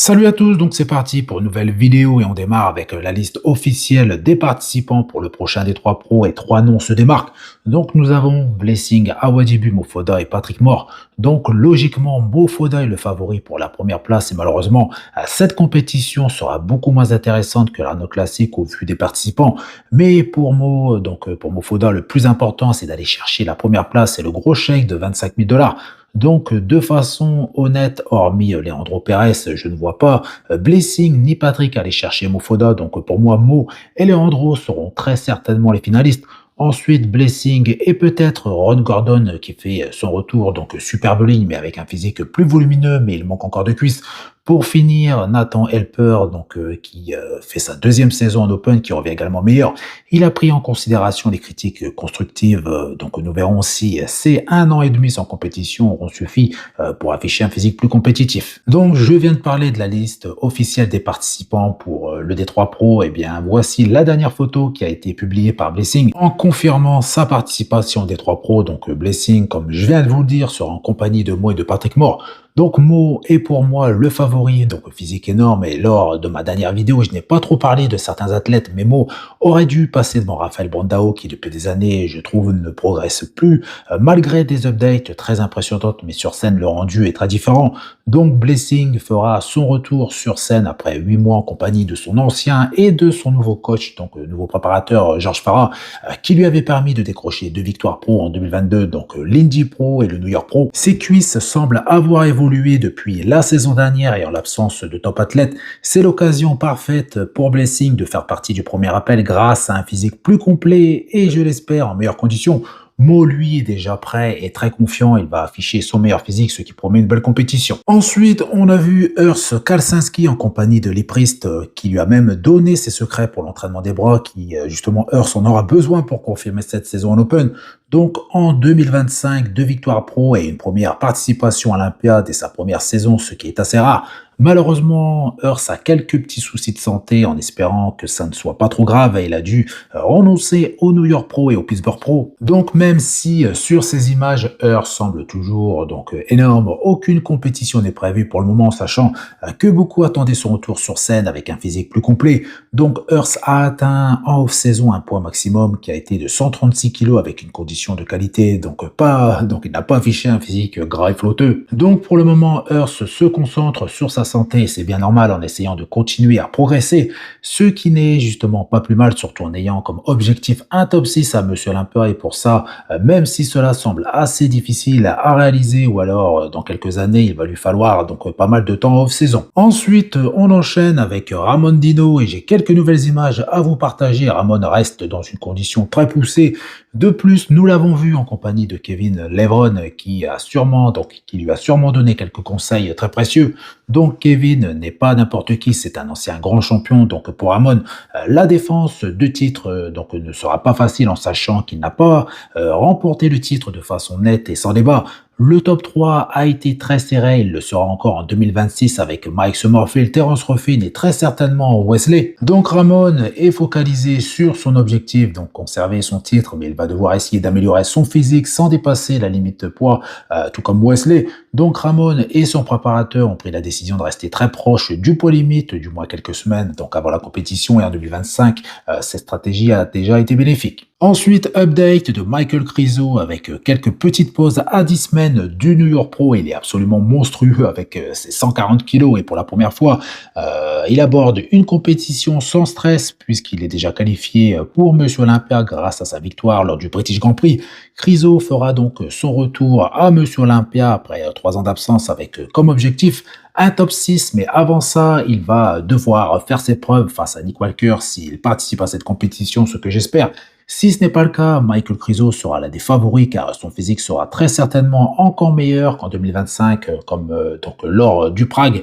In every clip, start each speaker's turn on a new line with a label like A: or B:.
A: Salut à tous, donc c'est parti pour une nouvelle vidéo et on démarre avec la liste officielle des participants pour le prochain des 3 pros et 3 noms se démarquent. Donc nous avons Blessing, Awadibu, Mofoda et Patrick Moore. Donc logiquement, Mofoda est le favori pour la première place et malheureusement, cette compétition sera beaucoup moins intéressante que l'Arnaud classique au vu des participants. Mais pour pour Mofoda, le plus important c'est d'aller chercher la première place et le gros chèque de 25 000 dollars. Donc, de façon honnête, hormis Leandro Perez, je ne vois pas Blessing ni Patrick aller chercher Mofoda. Donc, pour moi, Mo et Leandro seront très certainement les finalistes. Ensuite, Blessing et peut-être Ron Gordon qui fait son retour, donc superbe ligne, mais avec un physique plus volumineux, mais il manque encore de cuisses. Pour finir, Nathan Helper, qui fait sa deuxième saison en Open, qui revient également meilleur. Il a pris en considération les critiques constructives, donc nous verrons si ces 1 an et demi sans compétition auront suffi pour afficher un physique plus compétitif. Donc je viens de parler de la liste officielle des participants pour le D3 Pro, et bien voici la dernière photo qui a été publiée par Blessing en confirmant sa participation au D3 Pro. Donc Blessing, comme je viens de vous le dire, sera en compagnie de Mo et de Patrick Moore. Donc Mo est pour moi le favori, donc physique énorme, et lors de ma dernière vidéo, je n'ai pas trop parlé de certains athlètes, mais Mo aurait dû passer devant Raphaël Brandao, qui depuis des années, je trouve, ne progresse plus, malgré des updates très impressionnantes, mais sur scène, le rendu est très différent. Donc Blessing fera son retour sur scène après 8 mois en compagnie de son ancien et de son nouveau coach, donc le nouveau préparateur Georges Farah, qui lui avait permis de décrocher 2 victoires pro en 2022, donc l'Indy Pro et le New York Pro. Ses cuisses semblent avoir évolué depuis la saison dernière et en l'absence de top athlète, c'est l'occasion parfaite pour Blessing de faire partie du premier appel grâce à un physique plus complet et je l'espère en meilleures conditions. Mo, lui, est déjà prêt et très confiant. Il va afficher son meilleur physique, ce qui promet une belle compétition. Ensuite, on a vu Urs Kalsinski en compagnie de Liprist, qui lui a même donné ses secrets pour l'entraînement des bras, qui, justement, Urs en aura besoin pour confirmer cette saison en Open. Donc, en 2025, 2 victoires pro et une première participation à l'Olympiade et sa première saison, ce qui est assez rare. Malheureusement, Urs a quelques petits soucis de santé en espérant que ça ne soit pas trop grave et il a dû renoncer au New York Pro et au Pittsburgh Pro. Donc même si sur ces images, Urs semble toujours énorme, aucune compétition n'est prévue pour le moment, sachant que beaucoup attendaient son retour sur scène avec un physique plus complet. Donc Urs a atteint en off-saison un poids maximum qui a été de 136 kg avec une condition de qualité, donc il n'a pas affiché un physique gras et flotteux. Donc pour le moment, Urs se concentre sur sa santé, c'est bien normal en essayant de continuer à progresser, ce qui n'est justement pas plus mal, surtout en ayant comme objectif un top 6 à Monsieur Olympia et pour ça, même si cela semble assez difficile à réaliser ou alors dans quelques années, il va lui falloir pas mal de temps off-saison. Ensuite, on enchaîne avec Ramon Dino et j'ai quelques nouvelles images à vous partager. Ramon reste dans une condition très poussée. De plus, nous l'avons vu en compagnie de Kevin Levron qui lui a sûrement donné quelques conseils très précieux. Donc Kevin n'est pas n'importe qui, c'est un ancien grand champion. Donc pour Ramon, la défense de titre ne sera pas facile en sachant qu'il n'a pas remporté le titre de façon nette et sans débat. Le top 3 a été très serré, il le sera encore en 2026 avec Mike Summerfield, Terence Ruffin et très certainement Wesley. Donc Ramon est focalisé sur son objectif, donc conserver son titre, mais il va devoir essayer d'améliorer son physique sans dépasser la limite de poids, tout comme Wesley. Donc Ramon et son préparateur ont pris la décision de rester très proche du poids limite, du moins quelques semaines, donc avant la compétition et en 2025, cette stratégie a déjà été bénéfique. Ensuite, update de Michael Krizo avec quelques petites pauses à 10 semaines du New York Pro. Il est absolument monstrueux avec ses 140 kilos et pour la première fois, il aborde une compétition sans stress puisqu'il est déjà qualifié pour Monsieur Olympia grâce à sa victoire lors du British Grand Prix. Krizo fera donc son retour à Monsieur Olympia après 3 ans d'absence avec comme objectif un top 6, mais avant ça, il va devoir faire ses preuves face à Nick Walker s'il participe à cette compétition, ce que j'espère. Si ce n'est pas le cas, Michael Krizo sera l'un des favoris car son physique sera très certainement encore meilleur qu'en 2025, lors du Prague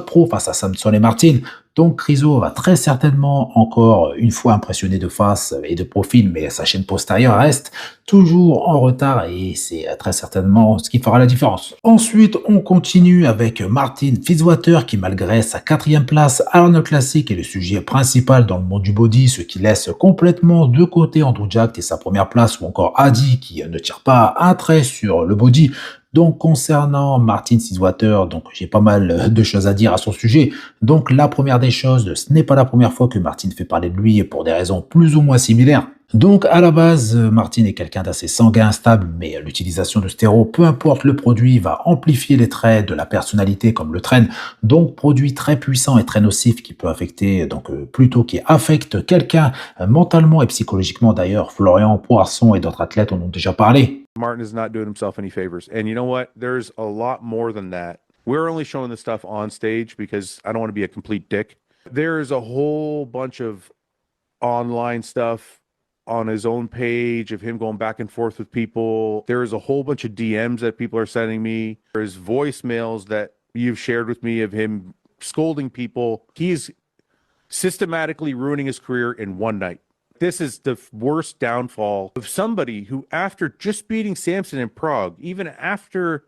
A: Pro face à Samson et Martin. Donc Krizo va très certainement encore une fois impressionner de face et de profil, mais sa chaîne postérieure reste toujours en retard et c'est très certainement ce qui fera la différence. Ensuite, on continue avec Martin Fitzwater qui malgré sa 4e place à l'Arnold Classic est le sujet principal dans le monde du body, ce qui laisse complètement de côté Andrew Jack et sa première place ou encore Adi qui ne tire pas un trait sur le body. Donc concernant Martin Fitzwater, donc j'ai pas mal de choses à dire à son sujet. Donc la première des choses, ce n'est pas la première fois que Martin fait parler de lui pour des raisons plus ou moins similaires. Donc à la base, Martin est quelqu'un d'assez sanguin, stable, mais l'utilisation de stéro, peu importe le produit, va amplifier les traits de la personnalité comme le traîne. Donc produit très puissant et très nocif qui peut affecter, plutôt qui affecte quelqu'un mentalement et psychologiquement d'ailleurs. Florian Poisson et d'autres athlètes en ont déjà parlé.
B: Martin is not doing himself any favors. And you know what? There's a lot more than that. We're only showing this stuff on stage because I don't want to be a complete dick. There's a whole bunch of online stuff on his own page of him going back and forth with people. There is a whole bunch of DMs that people are sending me. There's voicemails that you've shared with me of him scolding people. He's systematically ruining his career in one night. This is the worst downfall of somebody who, after just beating Samson in Prague, even after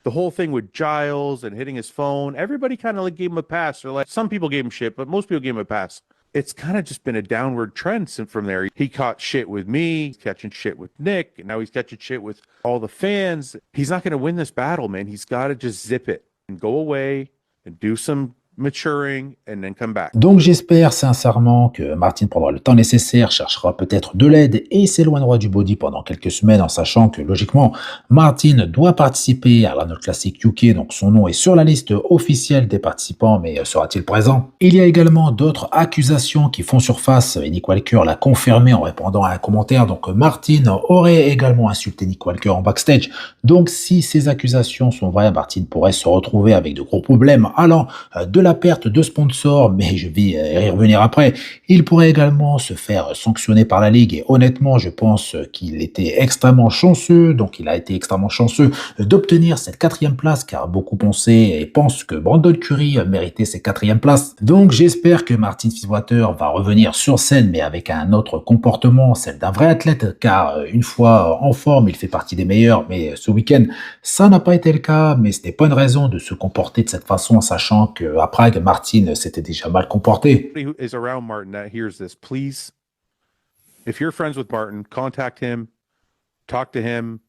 B: the whole thing with Giles and hitting his phone, everybody kind of like gave him a pass. Or like some people gave him shit, but most people gave him a pass. It's kind of just been a downward trend from there. He caught shit with me, he's catching shit with Nick, and now he's catching shit with all the fans. He's not going to win this battle, man. He's got to just zip it and go away and do some maturing and then come back.
A: Donc j'espère sincèrement que Martin prendra le temps nécessaire, cherchera peut-être de l'aide et s'éloignera du body pendant quelques semaines en sachant que logiquement Martin doit participer à l'Arnold Classic UK, donc son nom est sur la liste officielle des participants, mais sera-t-il présent? Il y a également d'autres accusations qui font surface et Nick Walker l'a confirmé en répondant à un commentaire, donc Martin aurait également insulté Nick Walker en backstage. Donc si ces accusations sont vraies, Martin pourrait se retrouver avec de gros problèmes allant de la perte de sponsors, mais je vais y revenir après. Il pourrait également se faire sanctionner par la Ligue et honnêtement, je pense qu'il était extrêmement chanceux, donc il a été extrêmement chanceux d'obtenir cette 4e place car beaucoup pensaient et pensent que Brandon Curry méritait cette 4e place. Donc j'espère que Martin Fitzwater va revenir sur scène mais avec un autre comportement, celle d'un vrai athlète car une fois en forme, il fait partie des meilleurs, mais ce week-end, ça n'a pas été le cas, mais ce n'est pas une raison de se comporter de cette façon en sachant qu'à Prague, Martin s'était déjà mal comporté.
B: Who is around Martin that hears this, please, if you're friends with Martin, contact him, talk to him,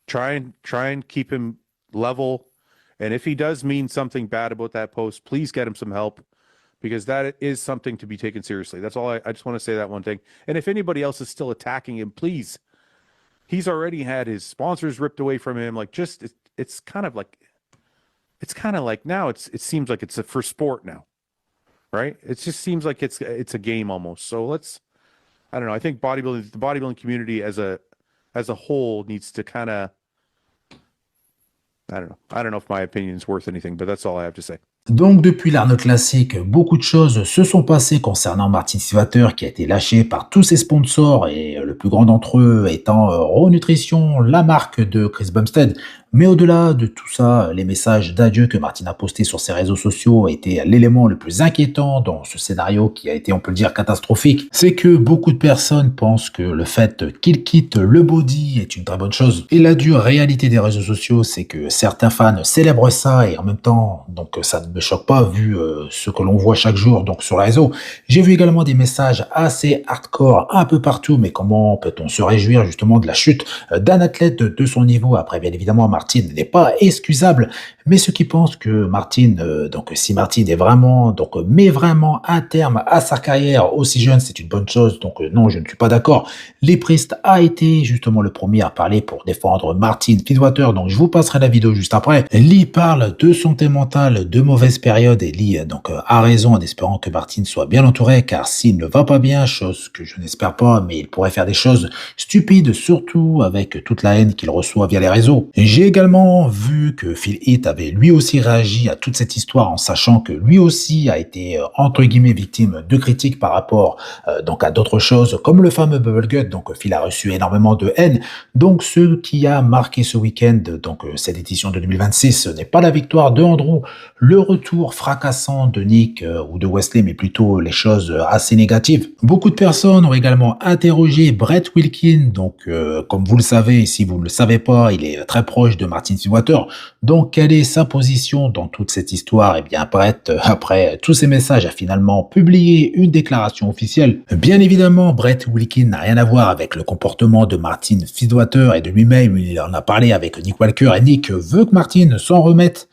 B: try and keep him level. And if he does mean something bad about that post, please get him some help because that is something to be taken seriously. That's all. I just want to say that one thing. And if anybody else is still attacking him, please. He's already had his sponsors ripped away from him. Like, just it's kind of like now it seems like it's for sport now, right? It just seems like it's a game almost. So I don't know. I think the bodybuilding community as a whole needs to kind of, I don't know. I don't know if my opinion is worth anything, but that's all I have to say.
A: Donc depuis l'Arnold Classic, beaucoup de choses se sont passées concernant Martin Fitzwater qui a été lâché par tous ses sponsors et le plus grand d'entre eux étant Raw Nutrition, la marque de Chris Bumstead. Mais au-delà de tout ça, les messages d'adieu que Martin a postés sur ses réseaux sociaux étaient l'élément le plus inquiétant dans ce scénario qui a été, on peut le dire, catastrophique. C'est que beaucoup de personnes pensent que le fait qu'il quitte le body est une très bonne chose. Et la dure réalité des réseaux sociaux, c'est que certains fans célèbrent ça et en même temps, donc ça ne me choque pas vu ce que l'on voit chaque jour donc sur les réseaux. J'ai vu également des messages assez hardcore un peu partout, mais comment peut-on se réjouir justement de la chute d'un athlète de son niveau? Après, bien évidemment, Martin n'est pas excusable, mais ceux qui pensent que Martin, si Martin est vraiment, met vraiment un terme à sa carrière aussi jeune, c'est une bonne chose. Donc non, je ne suis pas d'accord. Lee Priest a été justement le premier à parler pour défendre Martin Fitzwater, donc je vous passerai la vidéo juste après. Lee parle de santé mentale, de mauvaise période et Lee a raison en espérant que Martin soit bien entouré, car s'il ne va pas bien, chose que je n'espère pas, mais il pourrait faire des choses stupides, surtout avec toute la haine qu'il reçoit via les réseaux. J'ai également vu que Phil Heath avait lui aussi réagi à toute cette histoire en sachant que lui aussi a été entre guillemets victime de critiques par rapport à d'autres choses comme le fameux Bubble Gut. Donc Phil a reçu énormément de haine. Donc ce qui a marqué ce week-end, cette édition de 2026, ce n'est pas la victoire de Andrew, le retour fracassant de Nick ou de Wesley, mais plutôt les choses assez négatives. Beaucoup de personnes ont également interrogé Brett Wilkin, donc comme vous le savez, si vous ne le savez pas, il est très proche de Martin Sweetwater. Donc quelle est sa position dans toute cette histoire? Eh bien Brett, après tous ces messages, a finalement publié une déclaration officielle. Bien évidemment, Brett Wilkin n'a rien à voir avec le comportement de Martin Sweetwater et de lui-même, il en a parlé avec Nick Walker et Nick veut que Martin s'en remette.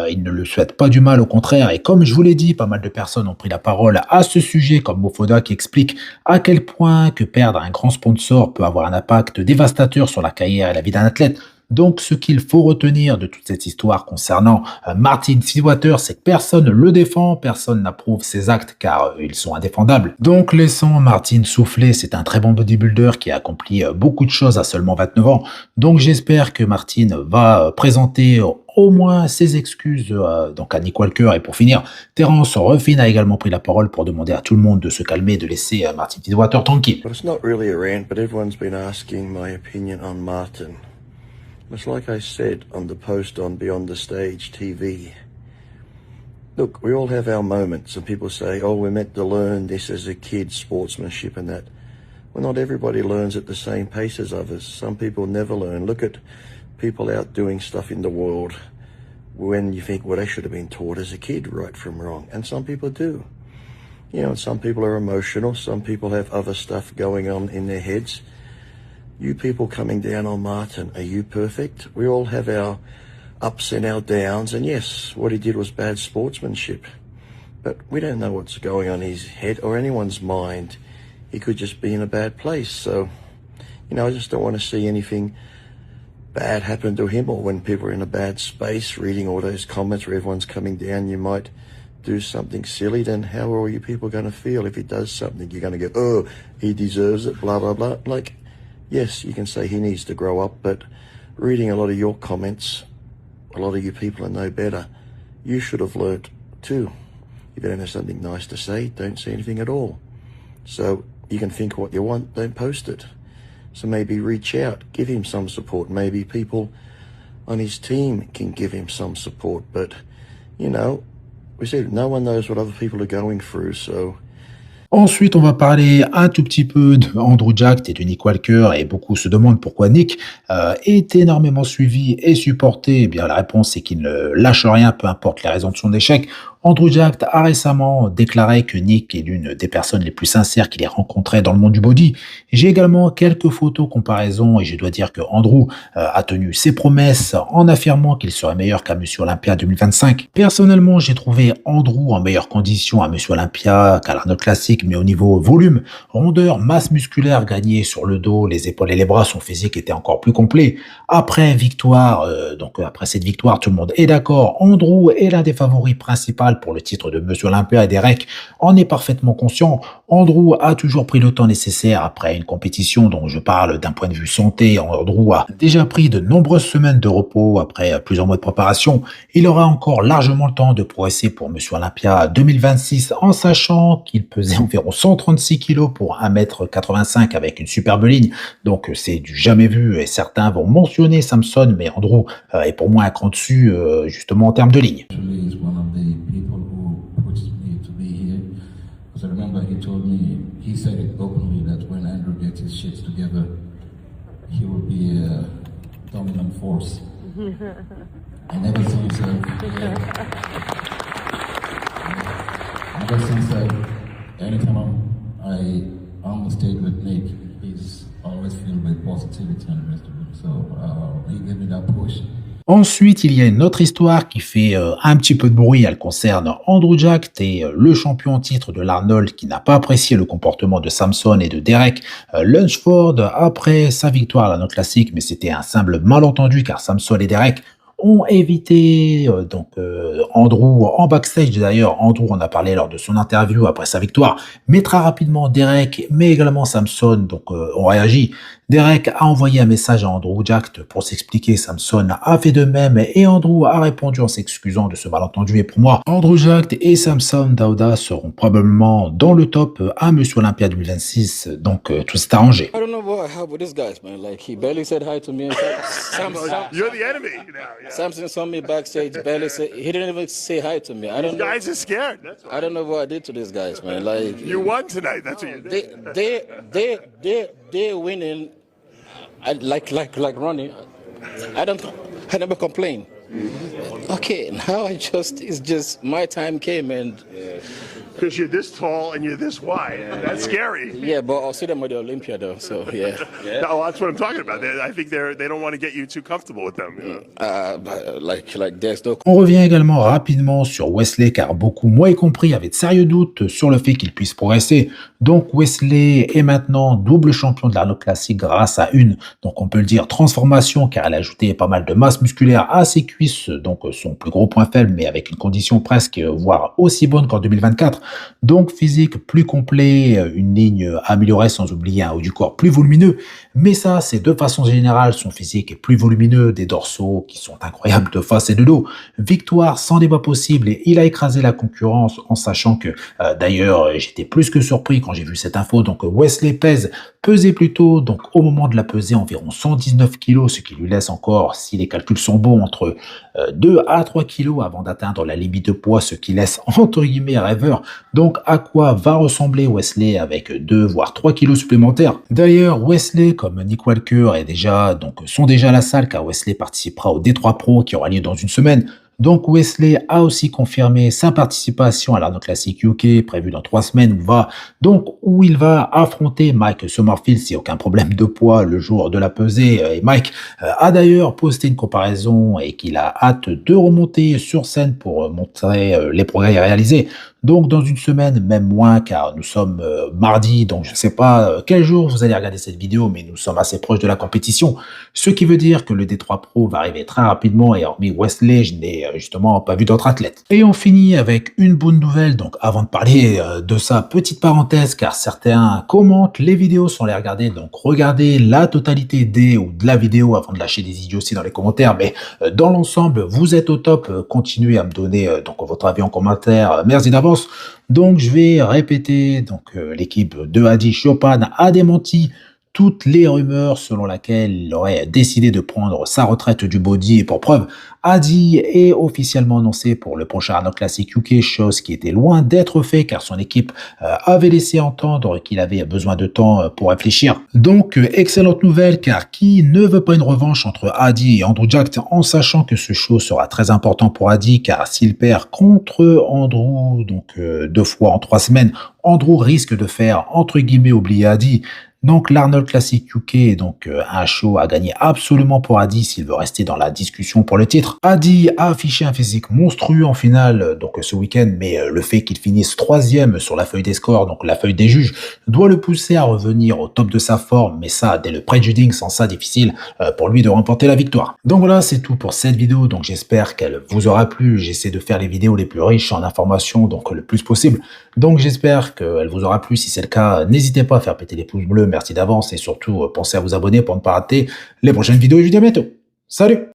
A: Il ne le souhaite pas du mal, au contraire. Et comme je vous l'ai dit, pas mal de personnes ont pris la parole à ce sujet, comme Mofoda qui explique à quel point que perdre un grand sponsor peut avoir un impact dévastateur sur la carrière et la vie d'un athlète. Donc, ce qu'il faut retenir de toute cette histoire concernant Martin Sweetwater, c'est que personne ne le défend, personne n'approuve ses actes car ils sont indéfendables. Donc, laissons Martin souffler, c'est un très bon bodybuilder qui a accompli beaucoup de choses à seulement 29 ans. Donc, j'espère que Martin va présenter au moins ses excuses donc à Nick Walker. Et pour finir, Terence Ruffin a également pris la parole pour demander à tout le monde de se calmer et de laisser Martin Sweetwater tranquille.
C: But it's not really a rant, but everyone's been asking my opinion on Martin. It's like I said on the post on Beyond the Stage TV. Look, we all have our moments, and people say, oh, we're meant to learn this as a kid, sportsmanship and that. Well, not everybody learns at the same pace as others. Some people never learn. Look at people out doing stuff in the world when you think, well, they should have been taught as a kid right from wrong. And some people do. You know, and some people are emotional. Some people have other stuff going on in their heads. You people coming down on Martin, are you perfect? We all have our ups and our downs, and yes, what he did was bad sportsmanship. But we don't know what's going on in his head or anyone's mind. He could just be in a bad place. So, you know, I just don't want to see anything bad happen to him, or when people are in a bad space reading all those comments where everyone's coming down, you might do something silly, then how are all you people going to feel if he does something? You're going to go, oh, he deserves it, blah, blah, blah. Like, yes, you can say he needs to grow up, but reading a lot of your comments, a lot of you people are no better. You should have learnt too. If you don't have something nice to say, don't say anything at all. So you can think what you want, don't post it. So maybe reach out, give him some support. Maybe people on his team can give him some support. But, you know, we said no one knows what other people are going through, so
A: Ensuite, on va parler un tout petit peu de Andrew Jack et de Nick Walker, et beaucoup se demandent pourquoi Nick est énormément suivi et supporté. Eh bien, la réponse est qu'il ne lâche rien, peu importe les raisons de son échec. Andrew Jack a récemment déclaré que Nick est l'une des personnes les plus sincères qu'il ait rencontrées dans le monde du body. J'ai également quelques photos comparaison et je dois dire que Andrew a tenu ses promesses en affirmant qu'il serait meilleur qu'à Monsieur Olympia 2025. Personnellement, j'ai trouvé Andrew en meilleures conditions à Monsieur Olympia qu'à l'Arnold Classic, mais au niveau volume, rondeur, masse musculaire gagnée sur le dos, les épaules et les bras, son physique était encore plus complet. Après après cette victoire, tout le monde est d'accord. Andrew est l'un des favoris principaux pour le titre de Monsieur Olympia et Derek en est parfaitement conscient. Andrew a toujours pris le temps nécessaire après une compétition dont je parle d'un point de vue santé. Andrew a déjà pris de nombreuses semaines de repos après plusieurs mois de préparation. Il aura encore largement le temps de progresser pour Monsieur Olympia 2026 en sachant qu'il pesait environ 136 kg pour 1m85 avec une superbe ligne. Donc c'est du jamais vu et certains vont mentionner Samson, mais Andrew est pour moi un cran dessus justement en termes de ligne.
D: Actually, he's one of the people who pushed me to be here. Because I remember he told me, he said it openly that when Andrew gets his shit together, he will be a dominant force. And ever since, anytime I'm on the stage with Nick, he's always filled with positivity and the rest of it. So he gave me that push.
A: Ensuite, il y a une autre histoire qui fait un petit peu de bruit. Elle concerne Andrew Jack, le champion en titre de l'Arnold qui n'a pas apprécié le comportement de Samson et de Derek Lunsford après sa victoire à l'Arnold Classic, mais c'était un simple malentendu car Samson et Derek ont évité Andrew en backstage. D'ailleurs, Andrew en a parlé lors de son interview après sa victoire, mais très rapidement Derek, mais également Samson ont réagi. Derek a envoyé un message à Andrew Jack pour s'expliquer, Samson a fait de même et Andrew a répondu en s'excusant de ce malentendu. Et pour moi, Andrew Jack et Samson Dauda seront probablement dans le top à Monsieur Olympia 2026, donc tout s'est arrangé.
E: I don't know what happened with this guy, man. Like, he barely said hi to me. And
F: You're the enemy now. Yeah.
E: Samson saw me backstage, barely said, he didn't even say hi to me. I don't know.
F: Guys are scared. That's why.
E: I don't know what I did to these guys, man. Like,
F: You won tonight. That's what you did.
E: they're winning. Like Ronnie. I never complain. Okay, now it's just my time came and
F: Because you're this tall and you're this wide. That's scary.
E: yeah, but I'll see them at the Olympia though. So yeah,
F: No, that's what I'm talking about. I think they don't want to get you too comfortable with them. You know?
E: but like there's no.
A: On revient également rapidement sur Wesley car beaucoup, moi y compris, avaient de sérieux doutes sur le fait qu'il puisse progresser. Donc Wesley est maintenant double champion de l'Arnold Classic grâce à donc on peut le dire, transformation car elle a ajouté pas mal de masse musculaire à ses cuisses, donc son plus gros point faible, mais avec une condition presque, voire aussi bonne qu'en 2024. Donc physique plus complet, une ligne améliorée sans oublier un haut du corps plus volumineux. Mais ça, c'est de façon générale, son physique est plus volumineux, des dorsaux qui sont incroyables de face et de dos. Victoire sans débat possible et il a écrasé la concurrence en sachant que, d'ailleurs, j'étais plus que surpris quand j'ai vu cette info. Donc Wesley pesait plutôt, donc au moment de la pesée, environ 119 kilos, ce qui lui laisse encore, si les calculs sont bons, entre 2 à 3 kilos avant d'atteindre la limite de poids, ce qui laisse entre guillemets rêveur. Donc à quoi va ressembler Wesley avec 2 voire 3 kilos supplémentaires? D'ailleurs, Wesley comme Nick Walker sont déjà à la salle car Wesley participera au D3 Pro qui aura lieu dans une semaine. Donc Wesley a aussi confirmé sa participation à l'Arnold Classic UK prévue dans 3 semaines où il va affronter Mike Summerfield s'il n'y a aucun problème de poids le jour de la pesée. Et Mike a d'ailleurs posté une comparaison et qu'il a hâte de remonter sur scène pour montrer les progrès réalisés. Donc dans une semaine, même moins car nous sommes mardi, donc je ne sais pas quel jour vous allez regarder cette vidéo, mais nous sommes assez proches de la compétition. Ce qui veut dire que le D3 Pro va arriver très rapidement et hormis Wesley, je n'ai justement pas vu d'autres athlètes. Et on finit avec une bonne nouvelle, donc avant de parler de ça, petite parenthèse, car certains commentent les vidéos sans les regarder, donc regardez la totalité de la vidéo avant de lâcher des idioties dans les commentaires, mais dans l'ensemble, vous êtes au top, continuez à me donner donc votre avis en commentaire, merci d'avance. Donc je vais répéter, donc l'équipe de Hadi Choopan a démenti toutes les rumeurs selon lesquelles il aurait décidé de prendre sa retraite du body. Et pour preuve, Hadi est officiellement annoncé pour le prochain Arnold Classic UK, chose qui était loin d'être fait car son équipe avait laissé entendre qu'il avait besoin de temps pour réfléchir. Donc excellente nouvelle car qui ne veut pas une revanche entre Hadi et Andrew Jack en sachant que ce show sera très important pour Hadi car s'il perd contre Andrew, donc 2 fois en 3 semaines, Andrew risque de faire entre guillemets oublier Hadi. Donc l'Arnold Classic UK est donc un show à gagner absolument pour Hadi s'il veut rester dans la discussion pour le titre. Hadi a affiché un physique monstrueux en finale donc ce week-end, mais le fait qu'il finisse 3e sur la feuille des scores, donc la feuille des juges, doit le pousser à revenir au top de sa forme, mais ça dès le prejudging, sans ça difficile pour lui de remporter la victoire. Donc voilà, c'est tout pour cette vidéo, donc j'espère qu'elle vous aura plu. J'essaie de faire les vidéos les plus riches en informations, donc le plus possible. Donc j'espère qu'elle vous aura plu. Si c'est le cas, n'hésitez pas à faire péter les pouces bleus. Merci d'avance et surtout pensez à vous abonner pour ne pas rater les prochaines vidéos et je vous dis à bientôt. Salut!